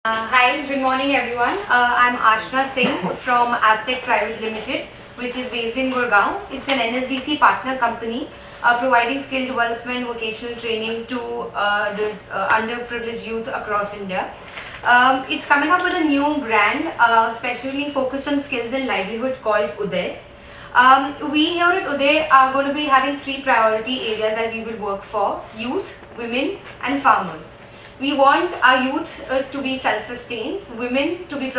Hi, good morning everyone. I'm Ashna Singh from Aztec Private Limited, which is based in Gurgaon. It's an NSDC partner company providing skill development, vocational training to the underprivileged youth across India. It's coming up with a new brand, specially focused on skills and livelihood called Uday. We here at Uday are going to be having three priority areas that we will work for: youth, women and farmers. We want our youth to be self-sustained, women to be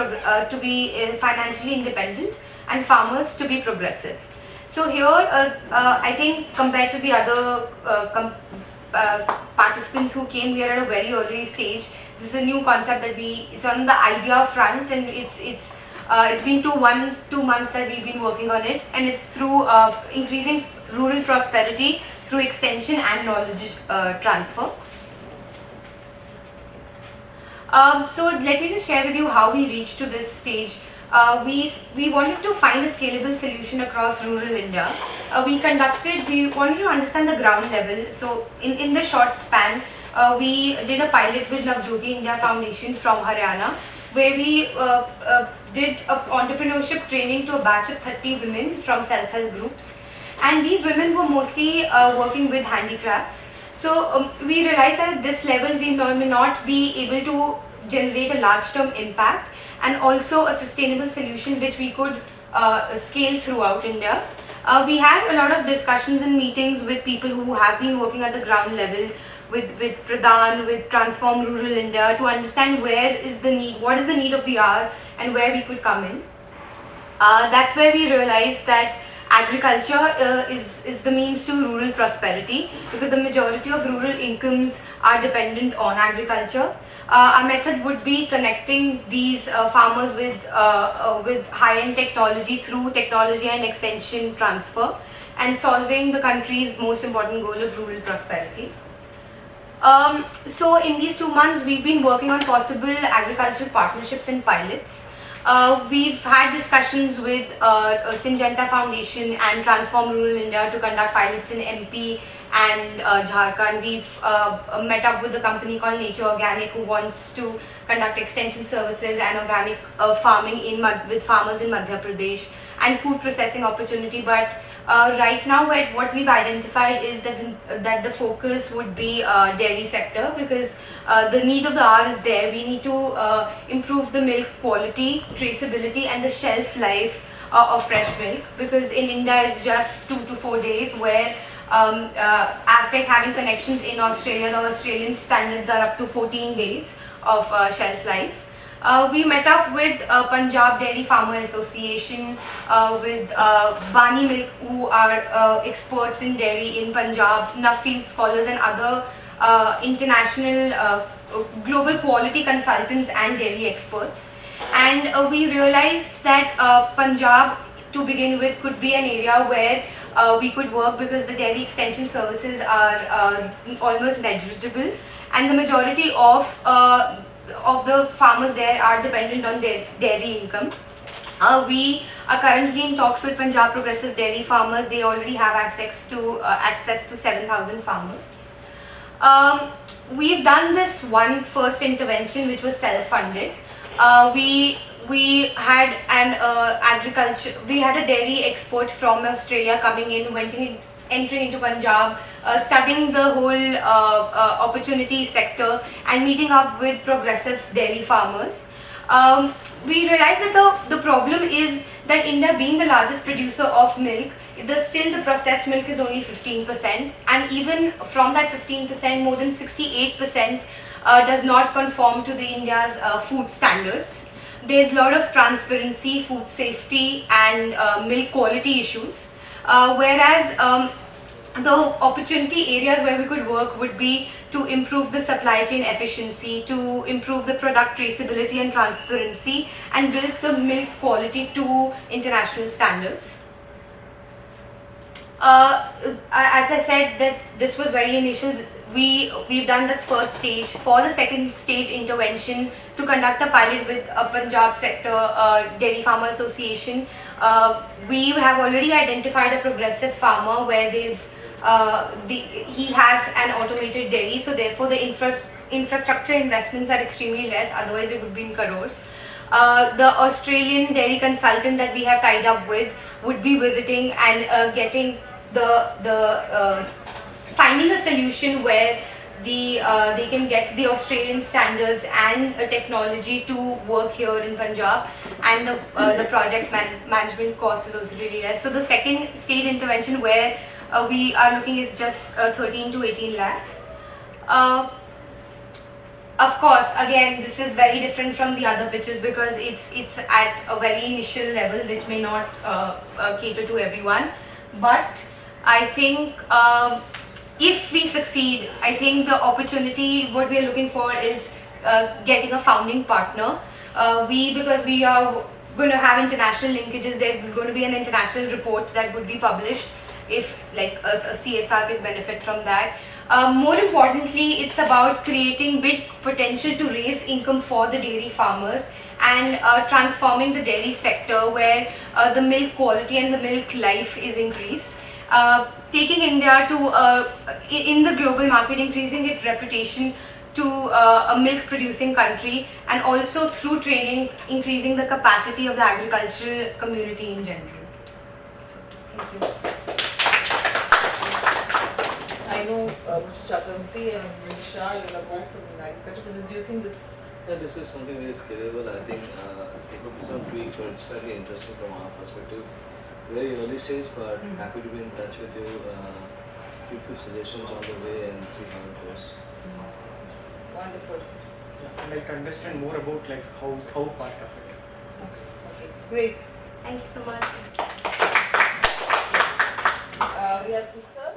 financially independent, and farmers to be progressive. So here, I think compared to the other participants who came, we are at a very early stage. This is a new concept that it's on the idea front, and it's been 2 months that we've been working on it, and it's through increasing rural prosperity through extension and knowledge transfer. So let me just share with you how we reached to this stage. We wanted to find a scalable solution across rural India. We wanted to understand the ground level. So in the short span, we did a pilot with Navjyoti India Foundation from Haryana, where we did entrepreneurship training to a batch of 30 women from self-help groups. And these women were mostly working with handicrafts. So we realized that at this level we may not be able to generate a large term impact and also a sustainable solution which we could scale throughout India. We had a lot of discussions and meetings with people who have been working at the ground level, with Pradhan, with Transform Rural India, to understand where is the need, what is the need of the hour and where we could come in. That's where we realized that agriculture is the means to rural prosperity, because the majority of rural incomes are dependent on agriculture. Our method would be connecting these farmers with high-end technology through technology and extension transfer, and solving the country's most important goal of rural prosperity. So in these 2 months, we've been working on possible agricultural partnerships and pilots. We've had discussions with Syngenta Foundation and Transform Rural India to conduct pilots in MP and Jharkhand. We've met up with a company called Nature Organic, who wants to conduct extension services and organic farming with farmers in Madhya Pradesh, and food processing opportunity. But right now, what we've identified is that the focus would be dairy sector, because the need of the hour is there. We need to improve the milk quality, traceability and the shelf life of fresh milk, because in India it's just 2 to 4 days, where after having connections in Australia, the Australian standards are up to 14 days of shelf life. We met up with Punjab Dairy Farmer Association, with Bani Milk, who are experts in dairy in Punjab, Nuffield scholars and other international global quality consultants and dairy experts. And we realized that Punjab, to begin with, could be an area where we could work, because the dairy extension services are almost negligible, and the majority of the farmers there are dependent on dairy income. We are currently in talks with Punjab Progressive Dairy Farmers. They already have access to 7,000 farmers. We've done this one first intervention which was self-funded. We had we had a dairy export from Australia coming in, entering into Punjab, studying the whole opportunity sector and meeting up with progressive dairy farmers. We realized that the problem is that India, being the largest producer of milk, still the processed milk is only 15%, and even from that 15%, more than 68% does not conform to the India's food standards. There's a lot of transparency, food safety and milk quality issues, whereas the opportunity areas where we could work would be to improve the supply chain efficiency, to improve the product traceability and transparency, and build the milk quality to international standards. As I said, that this was very initial. We've done that first stage. For the second stage intervention, to conduct a pilot with a Punjab sector Dairy Farmer Association, we have already identified a progressive farmer where they've he has an automated dairy, so therefore the infrastructure investments are extremely less, otherwise it would be in crores. The Australian dairy consultant that we have tied up with would be visiting and getting finding a solution where they can get the Australian standards and technology to work here in Punjab, and the project management cost is also really less. So the second stage intervention where we are looking is just 13 to 18 lakhs. Of course, again, this is very different from the other pitches because it's at a very initial level, which may not cater to everyone. But I think if we succeed, I think the opportunity, what we are looking for is getting a founding partner. Because we are going to have international linkages, there's going to be an international report that would be published if like a CSR could benefit from that. More importantly, it's about creating big potential to raise income for the dairy farmers and transforming the dairy sector where the milk quality and the milk life is increased. Taking India to, in the global market, increasing its reputation to a milk producing country, and also through training, increasing the capacity of the agricultural community in general. So, thank you. I know Mr. Chakravarti and Mr. Shah, you are both from agriculture. Do you think this? Yeah, this is something very scalable. I think there could be some tweaks, but it's fairly interesting from our perspective. Very early stage, but happy to be in touch with you. Give few suggestions on the way and see how it goes. Wonderful. Yeah, I'd like to understand more about like how part of it. Okay, great. Thank you so much. We have to serve.